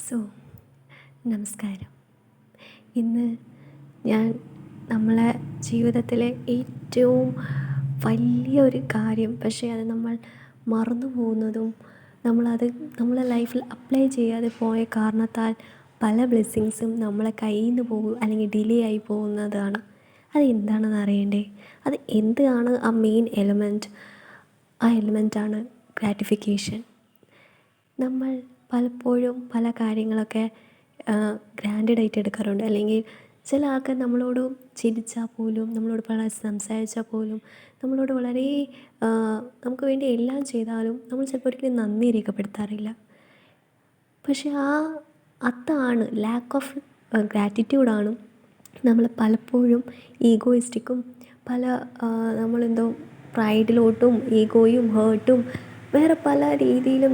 So നമസ്കാരം. ഇന്ന് ഞാൻ നമ്മളെ ജീവിതത്തിലെ ഏറ്റവും വലിയൊരു കാര്യം, പക്ഷേ അത് നമ്മൾ മറന്നു പോകുന്നതും നമ്മളത് നമ്മളെ ലൈഫിൽ അപ്ലൈ ചെയ്യാതെ പോയ കാരണത്താൽ പല ബ്ലെസ്സിങ്സും നമ്മളെ കയ്യിൽ നിന്ന് പോകും അല്ലെങ്കിൽ ഡിലേ ആയി പോകുന്നതാണ്. അത് എന്താണെന്ന് അറിയണ്ടേ? അത് എന്താണ് ആ മെയിൻ എലമെൻറ്റ്? ആ എലമെൻറ്റാണ് ഗ്രാറ്റിഫിക്കേഷൻ. നമ്മൾ പലപ്പോഴും പല കാര്യങ്ങളൊക്കെ ഗ്രാൻഡഡായിട്ട് എടുക്കാറുണ്ട്. അല്ലെങ്കിൽ ചില ആൾക്കാർ നമ്മളോട് ചിരിച്ചാൽ പോലും, നമ്മളോട് വളരെ സംസാരിച്ചാൽ പോലും, നമ്മളോട് വളരെ നമുക്ക് വേണ്ടി എല്ലാം ചെയ്താലും നമ്മൾ ചിലപ്പോൾ ഒരിക്കലും നന്ദി രേഖപ്പെടുത്താറില്ല. പക്ഷെ അതാണ് ലാക്ക് ഓഫ് ഗ്രാറ്റിറ്റ്യൂഡാണ് നമ്മൾ പലപ്പോഴും ഈഗോയിസ്റ്റിക്കും പല നമ്മളെന്തോ പ്രൈഡിലോട്ടും ഈഗോയും ഹേർട്ടും വേറെ പല രീതിയിലും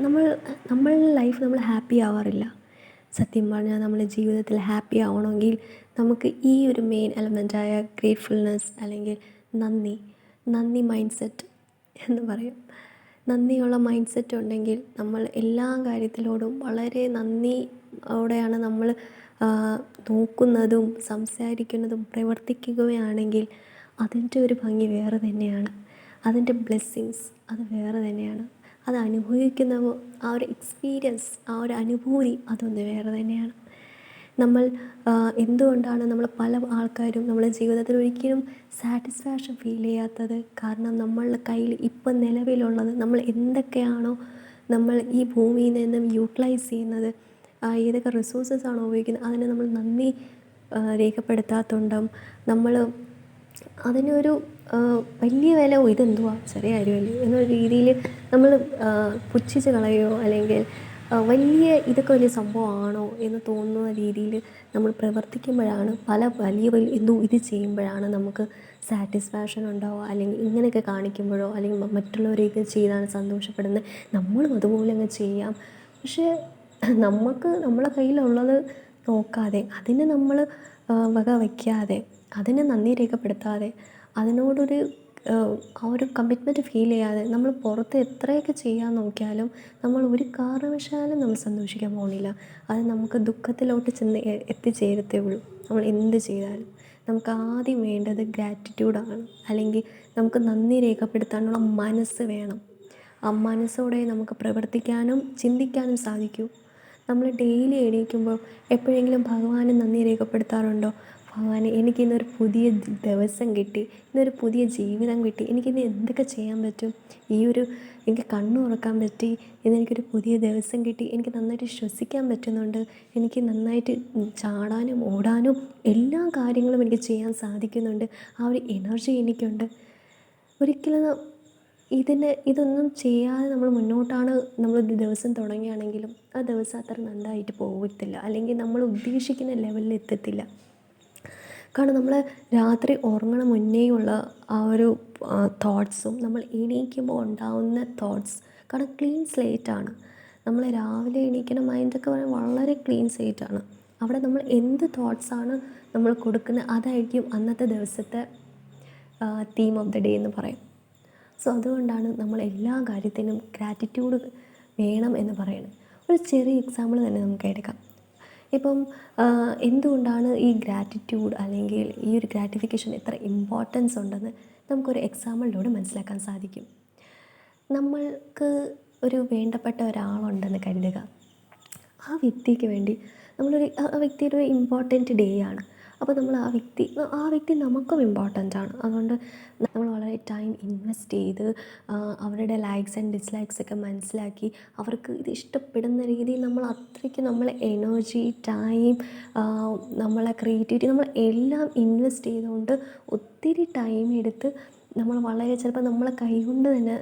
നമ്മളുടെ ലൈഫ് നമ്മൾ ഹാപ്പി ആവാറില്ല. സത്യം പറഞ്ഞാൽ നമ്മുടെ ജീവിതത്തിൽ ഹാപ്പി ആവണമെങ്കിൽ നമുക്ക് ഈ ഒരു മെയിൻ എലമെൻറ്റായ ഗ്രേറ്റ്ഫുൾനെസ് അല്ലെങ്കിൽ നന്ദി മൈൻഡ് സെറ്റ് എന്ന് പറയും. നന്ദിയുള്ള മൈൻഡ് സെറ്റ് ഉണ്ടെങ്കിൽ നമ്മൾ എല്ലാ കാര്യത്തിലോടും വളരെ നന്ദിയോടെയാണ് നമ്മൾ നോക്കുന്നതും സംസാരിക്കുന്നതും പ്രവർത്തിക്കുകയാണെങ്കിൽ അതിൻ്റെ ഒരു ഭംഗി വേറെ തന്നെയാണ്. അതിൻ്റെ ബ്ലെസ്സിങ്സ് അത് വേറെ തന്നെയാണ്. അത് അനുഭവിക്കുന്ന ആ ഒരു എക്സ്പീരിയൻസ്, ആ ഒരു അനുഭൂതി അതൊന്ന് വേറെ തന്നെയാണ്. നമ്മൾ എന്തുകൊണ്ടാണ് നമ്മൾ പല ആൾക്കാരും നമ്മുടെ ജീവിതത്തിൽ ഒരിക്കലും സാറ്റിസ്ഫാക്ഷൻ ഫീൽ ചെയ്യാത്തത്? കാരണം നമ്മളുടെ കയ്യിൽ ഇപ്പം നിലവിലുള്ളത്, നമ്മൾ എന്തൊക്കെയാണോ നമ്മൾ ഈ ഭൂമിയിൽ നിന്നും യൂട്ടിലൈസ് ചെയ്യുന്നത്, ഏതൊക്കെ റിസോഴ്സസ് ആണോ ഉപയോഗിക്കുന്നത്, അതിന് നമ്മൾ നന്ദി രേഖപ്പെടുത്താത്തതുകൊണ്ടും നമ്മൾ അതിനൊരു വലിയ വില, ഇതെന്തുവാ ചെറിയ കാര്യമല്ലേ എന്നൊരു രീതിയിൽ നമ്മൾ പുച്ഛിച്ച് കളയുകയോ അല്ലെങ്കിൽ ഇതൊക്കെ വലിയ സംഭവമാണോ എന്ന് തോന്നുന്ന രീതിയിൽ നമ്മൾ പ്രവർത്തിക്കുമ്പോഴാണ് വലിയ ഇത് ചെയ്യുമ്പോഴാണ് നമുക്ക് സാറ്റിസ്ഫാക്ഷൻ ഉണ്ടാവുക. അല്ലെങ്കിൽ ഇങ്ങനെയൊക്കെ കാണിക്കുമ്പോഴോ അല്ലെങ്കിൽ മറ്റുള്ളവരെയൊക്കെ ചെയ്താണ് സന്തോഷപ്പെടുന്നത്, നമ്മളും അതുപോലെ അങ്ങ് ചെയ്യാം. പക്ഷേ നമുക്ക് നമ്മളെ കയ്യിലുള്ളത് നോക്കാതെ, അതിന് നമ്മൾ വക വയ്ക്കാതെ, അതിനെ നന്ദി രേഖപ്പെടുത്താതെ, അതിനോടൊരു ആ ഒരു കമ്മിറ്റ്മെൻറ്റ് ഫീൽ ചെയ്യാതെ നമ്മൾ പുറത്ത് എത്രയൊക്കെ ചെയ്യാൻ നോക്കിയാലും നമ്മൾ ഒരു കാരണവശാലും നമ്മൾ സന്തോഷിക്കാൻ പോകുന്നില്ല. അത് നമുക്ക് ദുഃഖത്തിലോട്ട് ചെന്ന് എത്തിച്ചേരത്തേ ഉള്ളൂ. നമ്മൾ എന്ത് ചെയ്താലും നമുക്ക് ആദ്യം വേണ്ടത് ഗ്രാറ്റിറ്റ്യൂഡാണ്. അല്ലെങ്കിൽ നമുക്ക് നന്ദി രേഖപ്പെടുത്താനുള്ള മനസ്സ് വേണം. ആ മനസ്സോടെ നമുക്ക് പ്രവർത്തിക്കാനും ചിന്തിക്കാനും സാധിക്കൂ. നമ്മൾ ഡെയിലി എണീക്കുമ്പോൾ എപ്പോഴെങ്കിലും ഭഗവാന് നന്ദി രേഖപ്പെടുത്താറുണ്ടോ? ഭഗവാനെ, എനിക്കിന്നൊരു പുതിയ ദിവസം കിട്ടി, ഇന്നൊരു പുതിയ ജീവിതം കിട്ടി, എനിക്കിന്ന് എന്തൊക്കെ ചെയ്യാൻ പറ്റും, എനിക്ക് കണ്ണു തുറക്കാൻ പറ്റി, ഇന്നെനിക്കൊരു പുതിയ ദിവസം കിട്ടി, എനിക്ക് നന്നായിട്ട് ശ്വസിക്കാൻ പറ്റുന്നുണ്ട്, എനിക്ക് നന്നായിട്ട് ചാടാനും ഓടാനും എല്ലാ കാര്യങ്ങളും എനിക്ക് ചെയ്യാൻ സാധിക്കുന്നുണ്ട്, ആ ഒരു എനർജി എനിക്കുണ്ട്. ഒരിക്കലും ഇതൊന്നും ചെയ്യാതെ നമ്മൾ മുന്നോട്ടാണ് നമ്മളൊരു ദിവസം തുടങ്ങുകയാണെങ്കിലും ആ ദിവസം അത്ര നന്നായിട്ട് പോകത്തില്ല, അല്ലെങ്കിൽ നമ്മൾ ഉദ്ദേശിക്കുന്ന ലെവലിൽ എത്തത്തില്ല. കാരണം നമ്മൾ രാത്രി ഉറങ്ങണ മുന്നേയുള്ള ആ ഒരു തോട്ട്സും നമ്മൾ എണീക്കുമ്പോൾ ഉണ്ടാവുന്ന തോട്ട്സ്, കാരണം ക്ലീൻ സ്ലേറ്റാണ്. നമ്മൾ രാവിലെ എണീക്കുന്ന മൈൻഡൊക്കെ വളരെ ക്ലീൻ സ്ലേറ്റാണ്. അവിടെ നമ്മൾ എന്ത് തോട്ട്സാണ് നമ്മൾ കൊടുക്കുന്നത്, അതായിരിക്കും അന്നത്തെ ദിവസത്തെ തീം ഓഫ് ദ ഡേ എന്ന് പറയും. സോ അതുകൊണ്ടാണ് നമ്മൾ എല്ലാ കാര്യത്തിനും ഗ്രാറ്റിറ്റ്യൂഡ് വേണം എന്ന് പറയുന്നത്. ഒരു ചെറിയ എക്സാമ്പിൾ തന്നെ നമുക്ക് എടുക്കാം. ഇപ്പം എന്തുകൊണ്ടാണ് ഈ ഗ്രാറ്റിറ്റ്യൂഡ് അല്ലെങ്കിൽ ഈ ഒരു ഗ്രാറ്റിഫിക്കേഷൻ എത്ര ഇമ്പോർട്ടൻസ് ഉണ്ടെന്ന് നമുക്കൊരു എക്സാമ്പിളിലൂടെ മനസ്സിലാക്കാൻ സാധിക്കും. നമ്മൾക്ക് ഒരു വേണ്ടപ്പെട്ട ഒരാളുണ്ടെന്ന് കരുതുക. ആ വ്യക്തിക്ക് വേണ്ടി ആ വ്യക്തിയുടെ ഒരു ഇമ്പോർട്ടൻറ്റ് ഡേ ആണ്. അപ്പോൾ നമ്മൾ ആ വ്യക്തി നമുക്കും ഇമ്പോർട്ടൻ്റാണ്. അതുകൊണ്ട് നമ്മൾ വളരെ ടൈം ഇൻവെസ്റ്റ് ചെയ്ത് അവരുടെ ലൈക്സ് ആൻഡ് ഡിസ്ലൈക്സ് ഒക്കെ മനസ്സിലാക്കി അവർക്ക് ഇത് ഇഷ്ടപ്പെടുന്ന രീതിയിൽ നമ്മൾ അത്രയ്ക്ക് നമ്മളെ എനർജി, ടൈം, നമ്മളെ ക്രിയേറ്റിവിറ്റി, നമ്മൾ എല്ലാം ഇൻവെസ്റ്റ് ചെയ്തുകൊണ്ട് ഒത്തിരി ടൈം എടുത്ത് നമ്മൾ വളരെ ചിലപ്പോൾ നമ്മളെ കൈകൊണ്ട് തന്നെ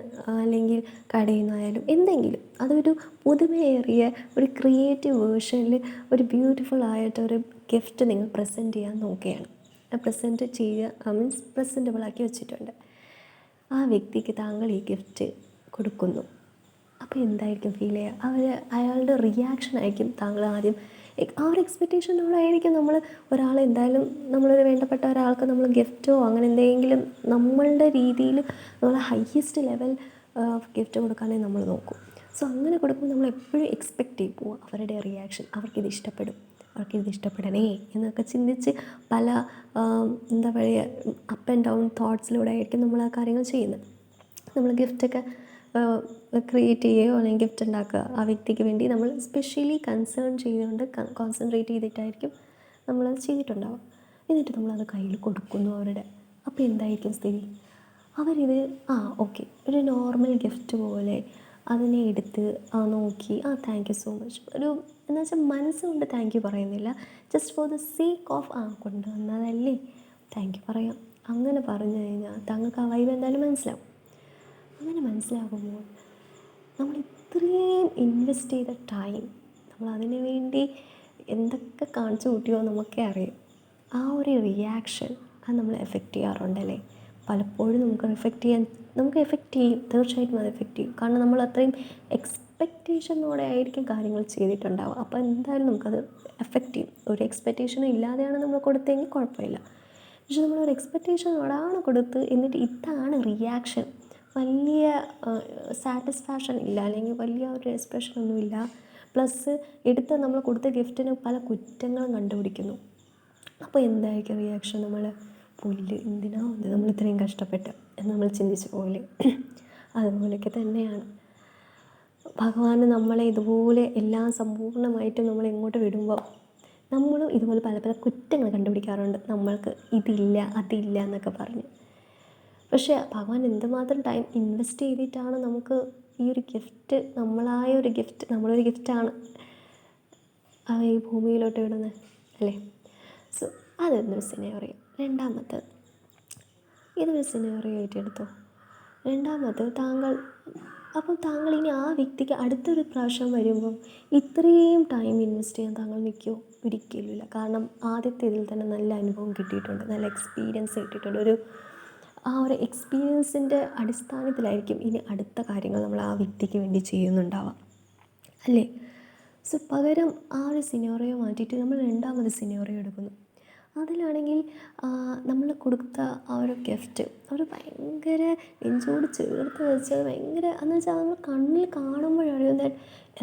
അല്ലെങ്കിൽ കടയിൽ നിന്നായാലും എന്തെങ്കിലും അതൊരു പുതുമയേറിയ ഒരു ക്രിയേറ്റീവ് വേർഷനിൽ ഒരു ബ്യൂട്ടിഫുൾ ആയിട്ടൊരു ഗിഫ്റ്റ് നിങ്ങൾ പ്രസൻറ്റ് ചെയ്യാൻ നോക്കുകയാണ്. പ്രസൻറ്റ് ചെയ്യുക മീൻസ് പ്രസൻറ്റബിളാക്കി വെച്ചിട്ടുണ്ട്. ആ വ്യക്തിക്ക് താങ്കൾ ഈ ഗിഫ്റ്റ് കൊടുക്കുന്നു. അപ്പോൾ എന്തായിരിക്കും ഫീൽ ചെയ്യുക? അയാളുടെ റിയാക്ഷൻ ആയിരിക്കും താങ്കൾ ആദ്യം ആ ഒരു എക്സ്പെക്റ്റേഷനോടായിരിക്കും ഒരാൾ എന്തായാലും നമ്മളൊരു വേണ്ടപ്പെട്ട ഒരാൾക്ക് നമ്മൾ ഗിഫ്റ്റോ അങ്ങനെ എന്തെങ്കിലും നമ്മളുടെ രീതിയിൽ നമ്മൾ ഹയ്യസ്റ്റ് ലെവൽ ഗിഫ്റ്റ് കൊടുക്കാനേ നമ്മൾ നോക്കും. സോ അങ്ങനെ കൊടുക്കുമ്പോൾ നമ്മൾ എപ്പോഴും എക്സ്പെക്റ്റ് ചെയ്ത് പോവുക അവരുടെ റിയാക്ഷൻ, അവർക്കിത് ഇഷ്ടപ്പെടും, അവർക്കിത് ഇഷ്ടപ്പെടണേ എന്നൊക്കെ ചിന്തിച്ച് പല എന്താ പറയുക അപ്പ് ആൻഡ് ഡൗൺ തോട്ട്സിലൂടെ ആയിരിക്കും നമ്മൾ ആ കാര്യങ്ങൾ ചെയ്യുന്നത്. നമ്മൾ ഗിഫ്റ്റൊക്കെ ക്രിയേറ്റ് ചെയ്യുകയോ അല്ലെങ്കിൽ ഗിഫ്റ്റ് ഉണ്ടാക്കുക ആ വ്യക്തിക്ക് വേണ്ടി നമ്മൾ സ്പെഷ്യലി കൺസേൺ ചെയ്തുകൊണ്ട് കോൺസെൻട്രേറ്റ് ചെയ്തിട്ടായിരിക്കും നമ്മളത് ചെയ്തിട്ടുണ്ടാവുക. എന്നിട്ട് നമ്മളത് കയ്യിൽ കൊടുക്കുന്നു അവരുടെ. അപ്പോൾ എന്തായിരിക്കും സ്ഥിതി? അവരിത് ഓക്കെ ഒരു നോർമൽ ഗിഫ്റ്റ് പോലെ അതിനെ എടുത്ത് നോക്കി താങ്ക് യു സോ മച്ച്, ഒരു എന്ന് വെച്ചാൽ മനസ്സുകൊണ്ട് താങ്ക് യു പറയുന്നില്ല, just for the sake of കൊണ്ടുവന്നതല്ലേ താങ്ക് യു പറയാം. അങ്ങനെ പറഞ്ഞു കഴിഞ്ഞാൽ താങ്കൾക്ക് ആ വൈബ് എന്തായാലും മനസ്സിലാവും. അങ്ങനെ മനസ്സിലാകുമ്പോൾ നമ്മൾ ഇത്രയും ഇൻവെസ്റ്റ് ചെയ്ത ടൈം നമ്മൾ അതിനു വേണ്ടി എന്തൊക്കെ കാണിച്ചു കൂട്ടിയോ നമുക്കേ അറിയാം. ആ ഒരു റിയാക്ഷൻ അത് നമ്മളെ എഫക്റ്റ് ചെയ്യാറുണ്ടല്ലേ. പലപ്പോഴും നമുക്ക് എഫക്റ്റ് ചെയ്യും, തീർച്ചയായിട്ടും അത് എഫക്റ്റ് ചെയ്യും. കാരണം നമ്മൾ അത്രയും എക്സ്പെക്റ്റേഷനോടെ ആയിരിക്കും കാര്യങ്ങൾ ചെയ്തിട്ടുണ്ടാവുക. അപ്പോൾ എന്തായാലും നമുക്കത് എഫക്റ്റ് ചെയ്യും. ഒരു എക്സ്പെക്റ്റേഷനും ഇല്ലാതെയാണ് നമ്മൾ കൊടുത്തതെങ്കിൽ കുഴപ്പമില്ല. പക്ഷെ നമ്മളൊരു എക്സ്പെക്റ്റേഷനോടാണ് കൊടുത്ത് എന്നിട്ട് ഇതാണ് റിയാക്ഷൻ, വലിയ സാറ്റിസ്ഫാക്ഷൻ ഇല്ല, അല്ലെങ്കിൽ വലിയ ഒരു എക്സ്പ്രഷനൊന്നുമില്ല, പ്ലസ് നമ്മൾ കൊടുത്ത ഗിഫ്റ്റിന് പല കുറ്റങ്ങളും കണ്ടുപിടിക്കുന്നു. അപ്പോൾ എന്തായിരിക്കും റിയാക്ഷൻ? നമ്മൾ പുല്ല് എന്തിനാ വന്നത്, നമ്മൾ ഇത്രയും കഷ്ടപ്പെട്ട് എന്ന് നമ്മൾ ചിന്തിച്ച് പോലെ. അതുപോലെയൊക്കെ തന്നെയാണ് ഭഗവാന് നമ്മളെ ഇതുപോലെ എല്ലാം സമ്പൂർണ്ണമായിട്ടും നമ്മൾ എങ്ങോട്ട് വിടുമ്പോൾ നമ്മളും ഇതുപോലെ പല പല കുറ്റങ്ങൾ കണ്ടുപിടിക്കാറുണ്ട്, നമ്മൾക്ക് ഇതില്ല അതില്ല എന്നൊക്കെ പറഞ്ഞ്. പക്ഷേ ഭഗവാൻ എന്തുമാത്രം ടൈം ഇൻവെസ്റ്റ് ചെയ്തിട്ടാണ് നമുക്ക് ഈ ഒരു ഗിഫ്റ്റ്, നമ്മളൊരു ഗിഫ്റ്റാണ് ഈ ഭൂമിയിലോട്ട് വിടുന്നത് അല്ലേ. സോ അതൊരു സിനാറിയോ. രണ്ടാമത്തത് ഇതൊരു സിനാറിയോ ആയിട്ട് എടുത്തോ. രണ്ടാമത് താങ്കൾ ഇനി ആ വ്യക്തിക്ക് അടുത്തൊരു പ്രാവശ്യം വരുമ്പം ഇത്രയും ടൈം ഇൻവെസ്റ്റ് ചെയ്യാൻ താങ്കൾ നിൽക്കുമോ? ഒരിക്കലുമില്ല. കാരണം ആദ്യത്തെ ഇതിൽ തന്നെ നല്ല അനുഭവം കിട്ടിയിട്ടുണ്ട്, നല്ല എക്സ്പീരിയൻസ് കിട്ടിയിട്ടുണ്ട്. ആ ഒരു എക്സ്പീരിയൻസിൻ്റെ അടിസ്ഥാനത്തിലായിരിക്കും ഇനി അടുത്ത കാര്യങ്ങൾ നമ്മൾ ആ വ്യക്തിക്ക് വേണ്ടി ചെയ്യുന്നുണ്ടാവാം അല്ലേ. സോ പകരം ആ ഒരു സിനാറിയോ മാറ്റിയിട്ട് നമ്മൾ രണ്ടാമത് സിനാറിയോ എടുക്കുന്നു. അതിലാണെങ്കിൽ നമ്മൾ കൊടുത്ത ആ ഒരു ഗിഫ്റ്റ് അവർ ഭയങ്കര നെഞ്ചോട് ചേർത്ത് വെച്ചത് ഭയങ്കര എന്ന് വെച്ചാൽ നമ്മൾ കണ്ണിൽ കാണുമ്പോഴറിയുന്നത്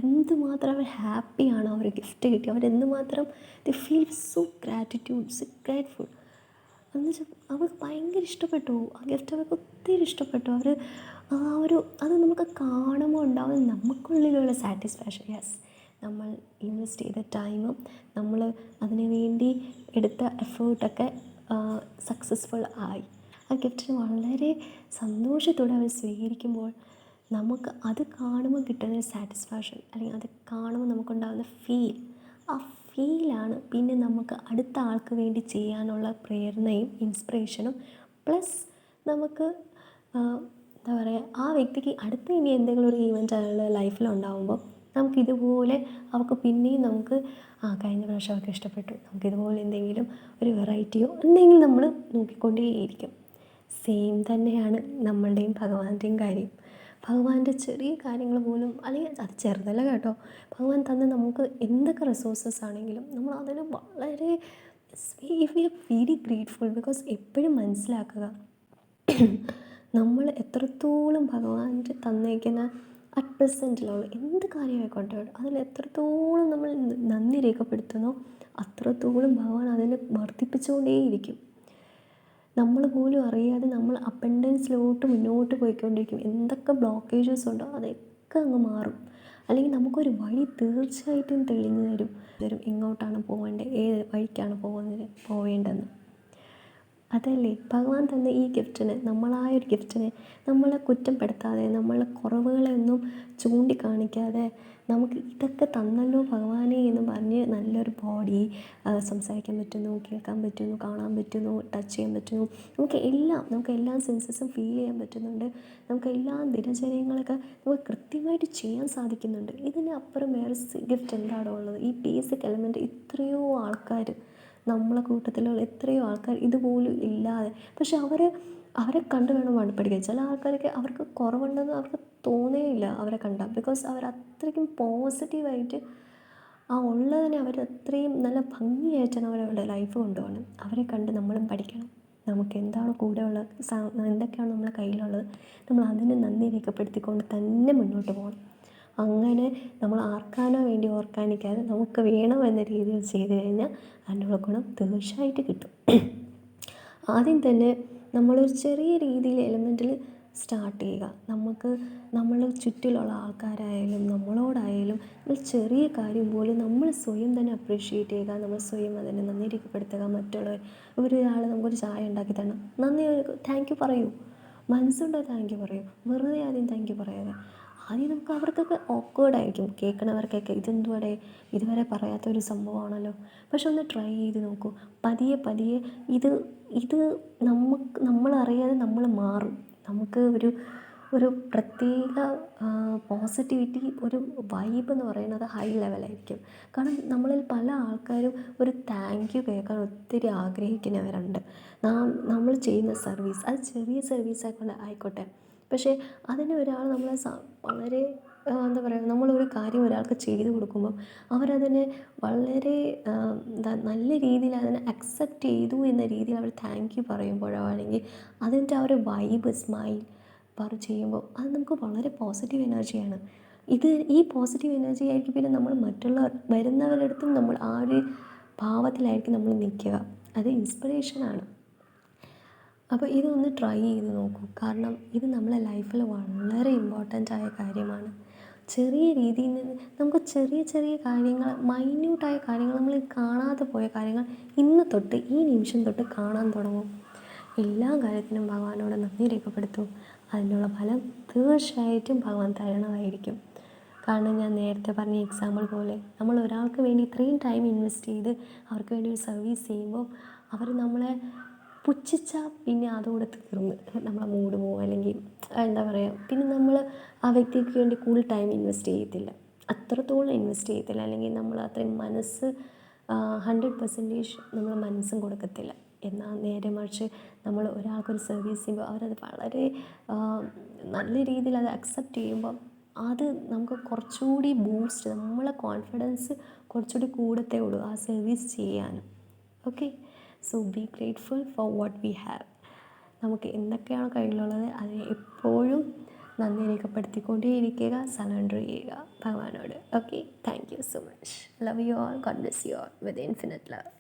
എന്തുമാത്രം അവർ ഹാപ്പിയാണ് ആ ഒരു ഗിഫ്റ്റ് കിട്ടി, അവരെന്തുമാത്രം ദി ഫീൽ സോ ഗ്രേറ്റ്ഫുൾ എന്ന് വെച്ചാൽ അവർക്ക് ഭയങ്കര ഇഷ്ടപ്പെട്ടു ആ ഗിഫ്റ്റ്, അവർക്ക് ഒത്തിരി ഇഷ്ടപ്പെട്ടു. അത് നമുക്ക് കാണുമ്പോൾ ഉണ്ടാകുന്ന നമുക്കുള്ളിലുള്ള സാറ്റിസ്ഫാക്ഷൻ. യെസ്, നമ്മൾ ഇൻവെസ്റ്റ് ചെയ്ത ടൈമും നമ്മൾ അതിനു വേണ്ടി എടുത്ത എഫേർട്ടൊക്കെ സക്സസ്ഫുൾ ആയി. ആ ഗിഫ്റ്റിന് വളരെ സന്തോഷത്തോടെ അവർ സ്വീകരിക്കുമ്പോൾ നമുക്ക് അത് കാണുമ്പോൾ കിട്ടുന്ന സാറ്റിസ്ഫാക്ഷൻ, അല്ലെങ്കിൽ അത് കാണുമ്പോൾ നമുക്കുണ്ടാകുന്ന ആ ഫീലാണ് പിന്നെ നമുക്ക് അടുത്ത ആൾക്ക് വേണ്ടി ചെയ്യാനുള്ള പ്രേരണയും ഇൻസ്പിറേഷനും. പ്ലസ് നമുക്ക് എന്താ പറയുക, ആ വ്യക്തിക്ക് അടുത്ത ഇനി എന്തെങ്കിലും ഒരു ഈവൻറ്റ് അയാളുടെ ലൈഫിലുണ്ടാകുമ്പോൾ നമുക്കിതുപോലെ അവർക്ക് പിന്നെയും നമുക്ക് കഴിഞ്ഞ പ്രാവശ്യം അവർക്ക് ഇഷ്ടപ്പെട്ടു, നമുക്കിതുപോലെ എന്തെങ്കിലും ഒരു വെറൈറ്റിയോ എന്തെങ്കിലും നമ്മൾ നോക്കിക്കൊണ്ടേയിരിക്കും. സെയിം തന്നെയാണ് നമ്മളുടെയും ഭഗവാന്റെയും കാര്യം. ഭഗവാന്റെ ചെറിയ കാര്യങ്ങൾ പോലും, അല്ലെങ്കിൽ അത് ചെറുതല്ല കേട്ടോ, ഭഗവാൻ തന്ന നമുക്ക് എന്തൊക്കെ റിസോഴ്സസ് ആണെങ്കിലും നമ്മൾ അതിന് വളരെ we are very grateful. Because എപ്പോഴും മനസ്സിലാക്കുക, നമ്മൾ എത്രത്തോളം ഭഗവാന്റെ തന്നേക്കുന്ന അറ്റ് പ്രസൻറ്റിലുള്ള എന്ത് കാര്യമായിക്കോട്ടെ അതിൽ എത്രത്തോളം നമ്മൾ നന്ദി രേഖപ്പെടുത്തുന്നോ അത്രത്തോളം ഭഗവാൻ അതിനെ വർദ്ധിപ്പിച്ചുകൊണ്ടേയിരിക്കും. നമ്മൾ പോലും അറിയാതെ നമ്മൾ അബണ്ടൻസിലോട്ട് മുന്നോട്ട് പോയിക്കൊണ്ടിരിക്കും. എന്തൊക്കെ ബ്ലോക്കേജസ് ഉണ്ടോ അതൊക്കെ അങ്ങ് മാറും. അല്ലെങ്കിൽ നമുക്കൊരു വഴി തീർച്ചയായിട്ടും തെളിഞ്ഞു തരും എങ്ങോട്ടാണ് പോകേണ്ടത്, ഏത് വഴിക്കാണ് പോവേണ്ടതെന്ന്. അതല്ലേ ഭഗവാൻ തന്ന ഈ ഗിഫ്റ്റിന്, നമ്മളായൊരു ഗിഫ്റ്റിനെ നമ്മളെ കുറ്റപ്പെടുത്താതെ, നമ്മളെ കുറവുകളെ ഒന്നും ചൂണ്ടിക്കാണിക്കാതെ നമുക്ക് ഇതൊക്കെ തന്നല്ലോ ഭഗവാനെ എന്ന് പറഞ്ഞ് നല്ലൊരു ബോഡി, സംസാരിക്കാൻ പറ്റുന്നു, കേൾക്കാൻ പറ്റുന്നു, കാണാൻ പറ്റുന്നു, ടച്ച് ചെയ്യാൻ പറ്റുന്നു, നമുക്ക് എല്ലാ സെൻസസും ഫീൽ ചെയ്യാൻ പറ്റുന്നുണ്ട്, നമുക്ക് എല്ലാ ദിനചര്യങ്ങളൊക്കെ നമുക്ക് കൃത്യമായിട്ട് ചെയ്യാൻ സാധിക്കുന്നുണ്ട്. ഇതിനപ്പുറം വേറെ ഗിഫ്റ്റ് എന്താണോ ഉള്ളത്? ഈ ബേസിക് എലമെൻറ്റ് ഇത്രയോ ആൾക്കാർ, നമ്മളെ കൂട്ടത്തിലുള്ള എത്രയോ ആൾക്കാർ ഇതുപോലും ഇല്ലാതെ, പക്ഷെ അവരെ കണ്ട് വേണം പഠിക്കാൻ. ചില ആൾക്കാർക്ക് അവർക്ക് കുറവുണ്ടെന്ന് അവർക്ക് തോന്നേയില്ല അവരെ കണ്ടാൽ. ബിക്കോസ് അവർ അത്രയ്ക്കും പോസിറ്റീവായിട്ട് ഉള്ളതിനെ അവർ അത്രയും നല്ല ഭംഗിയായിട്ടാണ് അവരവരുടെ ലൈഫ് കൊണ്ടുപോകണം. അവരെ കണ്ട് നമ്മളും പഠിക്കണം. നമുക്ക് എന്താണ് കൂടെയുള്ള എന്തൊക്കെയാണ് നമ്മുടെ കയ്യിലുള്ളത് നമ്മൾ അതിനെ നന്ദി രേഖപ്പെടുത്തിക്കൊണ്ട് തന്നെ മുന്നോട്ട് പോകണം. അങ്ങനെ നമ്മൾ ആർക്കാനോ വേണ്ടി ഓർക്കാനിക്കാതെ നമുക്ക് വേണമെന്ന രീതിയിൽ ചെയ്തു കഴിഞ്ഞാൽ അതിനുള്ള ഗുണം തീർച്ചയായിട്ട് കിട്ടും. ആദ്യം തന്നെ നമ്മളൊരു ചെറിയ രീതിയിൽ എലമെൻറ്റിൽ സ്റ്റാർട്ട് ചെയ്യുക. നമുക്ക് നമ്മളെ ചുറ്റിലുള്ള ആൾക്കാരായാലും നമ്മളോടായാലും ഒരു ചെറിയ കാര്യം പോലും നമ്മൾ സ്വയം തന്നെ അപ്രീഷിയേറ്റ് ചെയ്യുക, നമ്മൾ സ്വയം അതിനെ നന്ദി രേഖപ്പെടുത്തുക. മറ്റുള്ളവർ ഒരാൾ നമുക്കൊരു ചായ ഉണ്ടാക്കി തരണം, നന്ദി താങ്ക് യു പറയൂ, മനസ്സുകൊണ്ട് താങ്ക് യു പറയൂ. വെറുതെ ആദ്യം താങ്ക് യു പറയാതെ. ആദ്യം നമുക്ക് അവർക്കൊക്കെ ഓക്വേർഡായിരിക്കും, കേൾക്കണവർക്കൊക്കെ ഇതെന്തുവാടെ ഇതുവരെ പറയാത്തൊരു സംഭവമാണല്ലോ. പക്ഷെ ഒന്ന് ട്രൈ ചെയ്ത് നോക്കൂ. പതിയെ പതിയെ ഇത് ഇത് നമ്മളറിയാതെ നമ്മൾ മാറും. നമുക്ക് ഒരു പ്രത്യേക പോസിറ്റിവിറ്റി, ഒരു വൈബ് എന്ന് പറയുന്നത് ഹൈ ലെവലായിരിക്കും. കാരണം നമ്മളിൽ പല ആൾക്കാരും ഒരു താങ്ക് യു കേൾക്കാൻ ഒത്തിരി ആഗ്രഹിക്കുന്നവരുണ്ട്. നമ്മൾ ചെയ്യുന്ന സർവീസ് അത് ചെറിയ സർവീസ് ആയിക്കോട്ടെ, പക്ഷേ അതിന് ഒരാൾ നമ്മളെ വളരെ എന്താ പറയുക, നമ്മളൊരു കാര്യം ഒരാൾക്ക് ചെയ്തു കൊടുക്കുമ്പം അവരതിനെ വളരെ നല്ല രീതിയിൽ അതിനെ അക്സെപ്റ്റ് ചെയ്തു എന്ന രീതിയിൽ അവർ താങ്ക് യു പറയുമ്പോഴോ അല്ലെങ്കിൽ അതിൻ്റെ ആ ഒരു വൈബ് സ്മൈൽ ചെയ്യുമ്പോൾ അത് നമുക്ക് വളരെ പോസിറ്റീവ് എനർജിയാണ്. ഈ പോസിറ്റീവ് എനർജി ആയിരിക്കും പിന്നെ നമ്മൾ വരുന്നവരുടെ അടുത്തും നമ്മൾ ആ ഒരു ഭാവത്തിലായിരിക്കും നമ്മൾ നിൽക്കുക. അത് ഇൻസ്പിറേഷനാണ്. അപ്പോൾ ഇതൊന്ന് ട്രൈ ചെയ്ത് നോക്കൂ. കാരണം ഇത് നമ്മളെ ലൈഫിൽ വളരെ ഇമ്പോർട്ടൻ്റ് ആയ കാര്യമാണ്. ചെറിയ രീതിയിൽ നിന്ന് നമുക്ക് ചെറിയ ചെറിയ കാര്യങ്ങൾ, മൈന്യൂട്ടായ കാര്യങ്ങൾ, നമ്മൾ കാണാതെ പോയ കാര്യങ്ങൾ ഇന്ന് തൊട്ട് ഈ നിമിഷം തൊട്ട് കാണാൻ തുടങ്ങും. എല്ലാ കാര്യത്തിനും ഭഗവാനോട് നന്ദി രേഖപ്പെടുത്തും. അതിനുള്ള ഫലം തീർച്ചയായിട്ടും ഭഗവാൻ തരണമായിരിക്കും. കാരണം ഞാൻ നേരത്തെ പറഞ്ഞ എക്സാമ്പിൾ പോലെ നമ്മൾ ഒരാൾക്ക് വേണ്ടി ഇത്രയും ടൈം ഇൻവെസ്റ്റ് ചെയ്ത് അവർക്ക് വേണ്ടി ഒരു സർവീസ് ചെയ്യുമ്പോൾ അവർ നമ്മളെ പുച്ഛിച്ചാൽ പിന്നെ അതോടെ തീർന്ന് നമ്മളെ മൂഡ് പോവും. അല്ലെങ്കിൽ എന്താ പറയുക, പിന്നെ നമ്മൾ ആ വ്യക്തിക്ക് വേണ്ടി കൂടുതൽ ടൈം ഇൻവെസ്റ്റ് ചെയ്യത്തില്ല, അത്രത്തോളം ഇൻവെസ്റ്റ് ചെയ്യത്തില്ല. അല്ലെങ്കിൽ നമ്മൾ അത്രയും മനസ്സ് 100% നമ്മൾ മനസ്സും കൊടുക്കത്തില്ല. എന്നാൽ നേരെ മറിച്ച് നമ്മൾ ഒരാൾക്കൊരു സർവീസ് ചെയ്യുമ്പോൾ അവരത് വളരെ നല്ല രീതിയിൽ അത് അക്സെപ്റ്റ് ചെയ്യുമ്പം അത് നമുക്ക് കുറച്ചുകൂടി ബൂസ്റ്റ്, നമ്മളെ കോൺഫിഡൻസ് കുറച്ചുകൂടി കൂടത്തേ ഉള്ളൂ ആ സർവീസ് ചെയ്യാനും. Okay, so B grateful four what we have. നമുക്ക് എന്തൊക്കെയാണോ കയ്യിലുള്ളത് അത് എപ്പോഴും നന്ദി രേഖപ്പെടുത്തിക്കൊണ്ടേയിരിക്കുക, സറണ്ടർ ചെയ്യുക ഭഗവാനോട്. Okay, thank you so much. Love you all. God bless you all with infinite love.